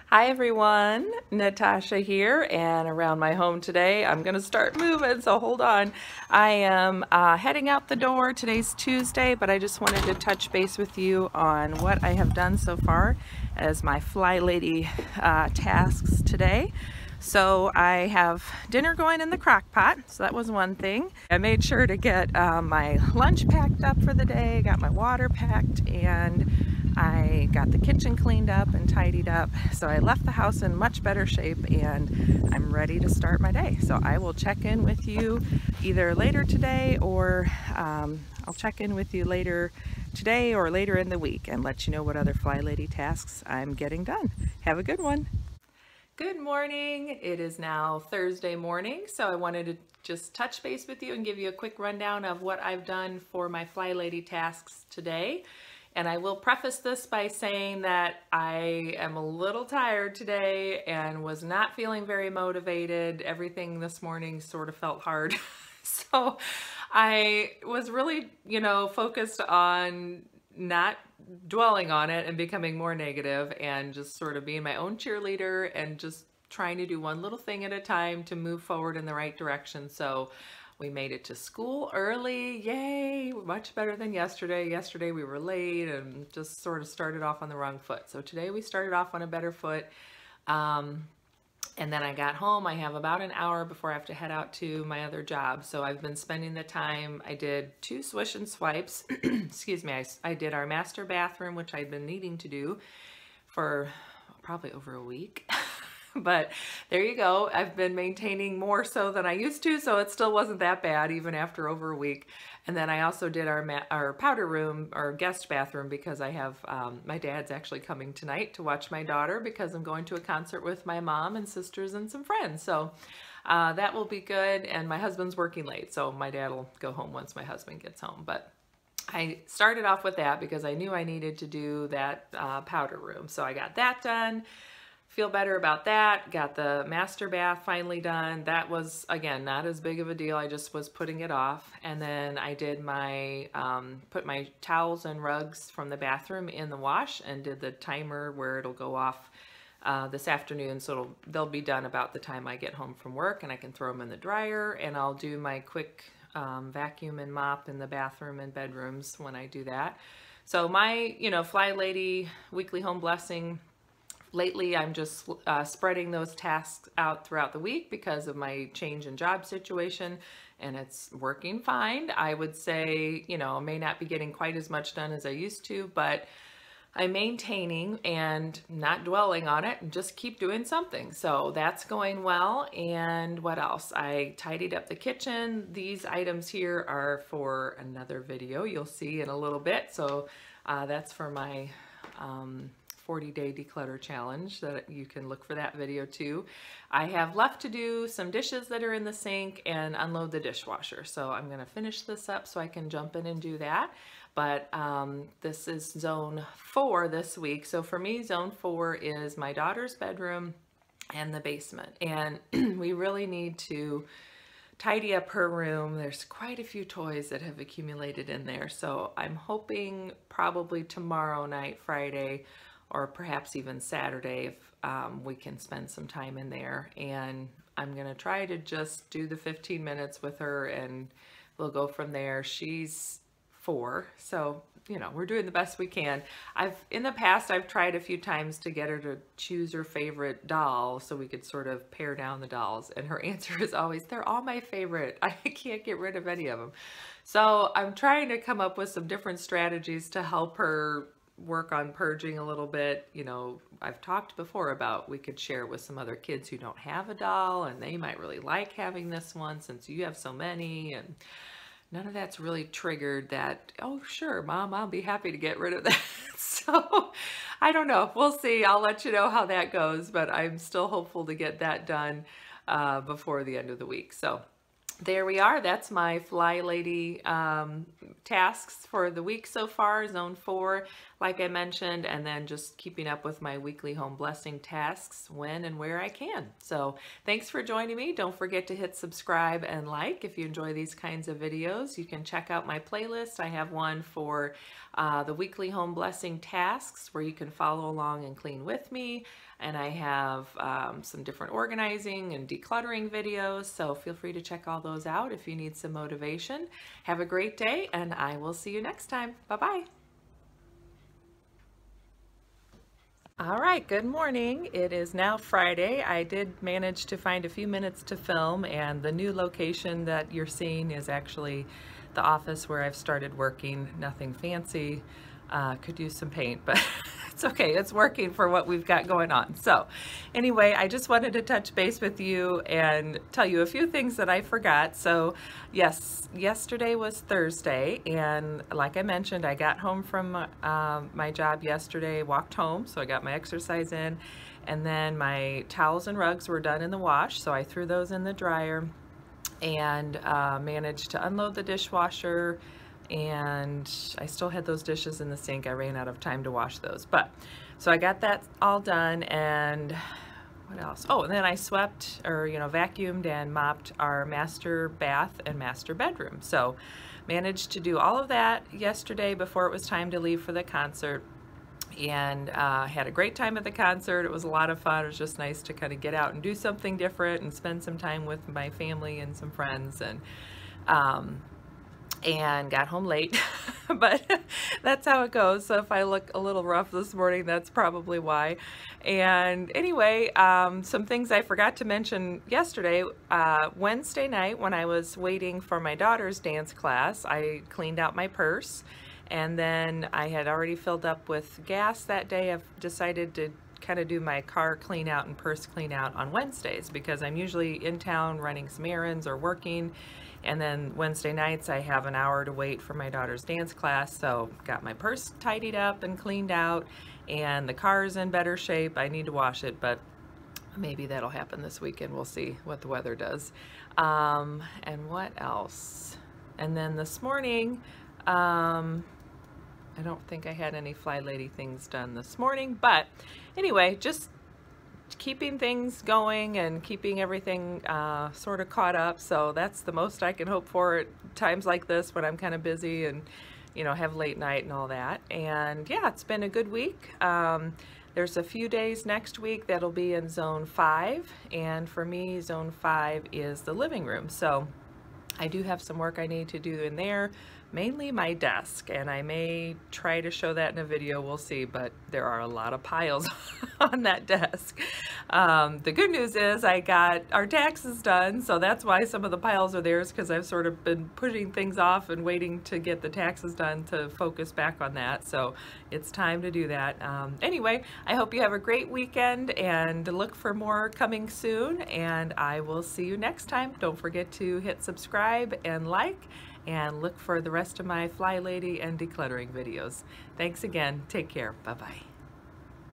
Hi everyone, Natasha here, and around my home today I'm gonna start moving, so hold on. I am heading out the door. Today's Tuesday, but I just wanted to touch base with you on what I have done so far as my FlyLady tasks today. So I have dinner going in the crock pot, so that was one thing. I made sure to get my lunch packed up for the day, got my water packed, and I got the kitchen cleaned up and tidied up. So I left the house in much better shape and I'm ready to start my day. So I will check in with you either later today or I'll check in with you later today or later in the week and let you know what other FlyLady tasks I'm getting done. Have a good one. Good morning. It is now Thursday morning, so I wanted to just touch base with you and give you a quick rundown of what I've done for my FlyLady tasks today. And I will preface this by saying that I am a little tired today and was not feeling very motivated. Everything this morning sort of felt hard. So I was really, focused on not dwelling on it and becoming more negative and just sort of being my own cheerleader and just trying to do one little thing at a time to move forward in the right direction. So we made it to school early, yay, much better than yesterday. Yesterday we were late and just sort of started off on the wrong foot. So today we started off on a better foot. And then I got home. I have about an hour before I have to head out to my other job. So I've been spending the time, I did 2 swish and swipes. Excuse me, I did our master bathroom, which I'd been needing to do for probably over a week. But there you go. I've been maintaining more so than I used to, so it still wasn't that bad even after over a week. And then I also did our powder room, or guest bathroom, because I have, my dad's actually coming tonight to watch my daughter because I'm going to a concert with my mom and sisters and some friends. So that will be good. And my husband's working late, so my dad will go home once my husband gets home. But I started off with that because I knew I needed to do that powder room. So I got that done. Feel better about that. Got the master bath finally done. That was, again, not as big of a deal. I just was putting it off. And then I did my, put my towels and rugs from the bathroom in the wash and did the timer where it'll go off this afternoon. So they'll be done about the time I get home from work and I can throw them in the dryer, and I'll do my quick vacuum and mop in the bathroom and bedrooms when I do that. So my, FlyLady weekly home blessing, lately, I'm just spreading those tasks out throughout the week because of my change in job situation, and it's working fine. I would say, I may not be getting quite as much done as I used to, but I'm maintaining and not dwelling on it and just keep doing something. So that's going well. And what else? I tidied up the kitchen. These items here are for another video you'll see in a little bit. So that's for my 40-day declutter challenge, that you can look for that video too. I have left to do some dishes that are in the sink and unload the dishwasher. So I'm gonna finish this up so I can jump in and do that. But this is zone 4 this week. So for me, zone 4 is my daughter's bedroom and the basement. And we really need to tidy up her room. There's quite a few toys that have accumulated in there. So I'm hoping probably tomorrow night, Friday, or perhaps even Saturday, if we can spend some time in there. And I'm gonna try to just do the 15 minutes with her and we'll go from there. She's 4, so we're doing the best we can. In the past I've tried a few times to get her to choose her favorite doll so we could sort of pare down the dolls, and her answer is always, they're all my favorite. I can't get rid of any of them. So I'm trying to come up with some different strategies to help her work on purging a little bit. I've talked before about we could share with some other kids who don't have a doll and they might really like having this one since you have so many, and none of that's really triggered that, oh sure, Mom, I'll be happy to get rid of that. So I don't know, we'll see. I'll let you know how that goes, but I'm still hopeful to get that done before the end of the week. So there we are. That's my FlyLady tasks for the week so far, zone 4. like I mentioned, and then just keeping up with my weekly home blessing tasks when and where I can. So thanks for joining me. Don't forget to hit subscribe and like if you enjoy these kinds of videos. You can check out my playlist. I have one for the weekly home blessing tasks where you can follow along and clean with me. And I have some different organizing and decluttering videos, so feel free to check all those out if you need some motivation. Have a great day, and I will see you next time. Bye-bye. All right, good morning. It is now Friday. I did manage to find a few minutes to film, and the new location that you're seeing is actually the office where I've started working. Nothing fancy. Could use some paint, but it's okay. It's working for what we've got going on. So anyway, I just wanted to touch base with you and tell you a few things that I forgot. So yes, yesterday was Thursday, and like I mentioned, I got home from my job yesterday, walked home, so I got my exercise in, and then my towels and rugs were done in the wash, so I threw those in the dryer and managed to unload the dishwasher. And I still had those dishes in the sink. I ran out of time to wash those, but so I got that all done. And what else? Oh, and then I swept, or vacuumed and mopped our master bath and master bedroom. So managed to do all of that yesterday before it was time to leave for the concert, and had a great time at the concert. It was a lot of fun. It was just nice to kind of get out and do something different and spend some time with my family and some friends, and got home late, but that's how it goes. So if I look a little rough this morning, that's probably why. And anyway, some things I forgot to mention yesterday. Wednesday night, when I was waiting for my daughter's dance class, I cleaned out my purse, and then I had already filled up with gas that day. I've decided to kind of do my car clean out and purse clean out on Wednesdays because I'm usually in town running some errands or working. And then Wednesday nights I have an hour to wait for my daughter's dance class, so got my purse tidied up and cleaned out, and the car's in better shape. I need to wash it, but maybe that'll happen this weekend. We'll see what the weather does. And what else? And then this morning, I don't think I had any FlyLady things done this morning, but anyway, just keeping things going and keeping everything sort of caught up. So that's the most I can hope for at times like this when I'm kind of busy and have late night and all that. And yeah, it's been a good week. There's a few days next week that'll be in zone 5, and for me zone 5 is the living room. So I do have some work I need to do in there, mainly my desk, and I may try to show that in a video, we'll see, but there are a lot of piles on that desk. The good news is I got our taxes done, so that's why some of the piles are there, is because I've sort of been pushing things off and waiting to get the taxes done to focus back on that, so it's time to do that. Anyway, I hope you have a great weekend, and look for more coming soon, and I will see you next time. Don't forget to hit subscribe and like, and look for the rest of my FlyLady and decluttering videos. Thanks again. Take care. Bye-bye.